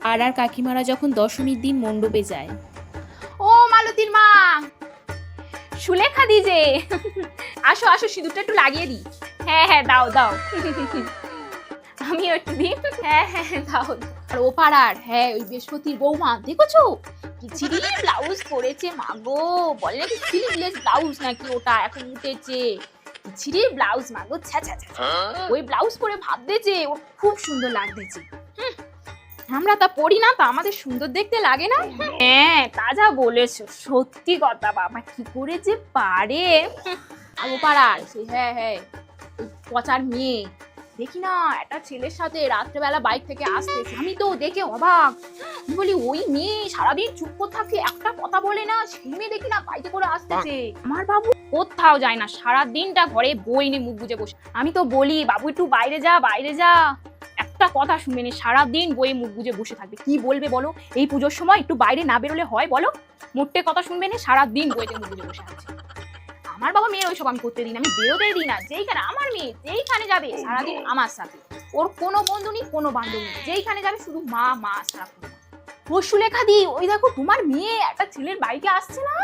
আর কাকিমারা যখন দশমীর দিন মণ্ডপে যায়। ও মালতীর মা, সুলেখা দি যে, আসো আসো, সিঁদুরটা একটু লাগিয়ে দিই। হ্যাঁ হ্যাঁ দাও দাও, আমিও একটু দিই। হ্যাঁ হ্যাঁ দাও। আর ও পাড়ার, হ্যাঁ ওই বৃহস্পতির বৌমা দেখেছো কি ছিরি ব্লাউজ পরেছে, মাগো বলে নাকি স্লিভলেস ব্লাউজ নাকি ওটা এখন উঠেছে। ছিরি ব্লাউজ মাগো, ছ্যা ছ্যা ছ্যা, ওই ব্লাউজ পরে ভাবতেছে ও খুব সুন্দর লাগতেছে। আমরা তা পড়ি না, তা আমাদের সুন্দর দেখতে লাগে না? হ্যাঁ তা যা বলেছো, সত্যি কথা, বাবা কি করে যে পারে। আর ও পাড়ার হ্যাঁ হ্যাঁ ওই পচার মেয়ে, দেখি না একটা ছেলের সাথে রাত্রেবেলা বাইক থেকে আসতেছে, আমি তো দেখে অবাক, আমি বলি ওই মেয়ে সারাদিন চুপ করে থাকে, একটা কথা বলে না, সেই মেয়ে দেখি না বাইকে করে আসতেছে। আমার বাবু কোথাও যায় না, সারা দিনটা ঘরে বই নিয়ে মুখ বুজে বসে। আমি তো বলি বাবু একটু বাইরে যা বাইরে যা, একটা কথা শুনবে না, সারাদিন বইয়ে মুখ বুজে বসে থাকবে। কি বলবে বলো, এই পুজোর সময় একটু বাইরে না বেরোলে হয় বলো? মোটে কথা শুনবে না, সারাদিন বইতে মুখ বুজে বসে আছে। আমার বাবা মেয়ের ওইসব আমি করতে দিই না, আমি বেরোতেই দিই না। যেইখানে আমার মেয়ে যেইখানে যাবে সারাদিন আমার সাথে, ওর কোনো বন্ধু নেই কোনো বান্ধবী নেই, যেইখানে যাবে শুধু মা মা সারাক্ষণ। ও সুলেখা দি, ওই দেখো তোমার মেয়ে একটা ছেলের বাইকে আসছে না।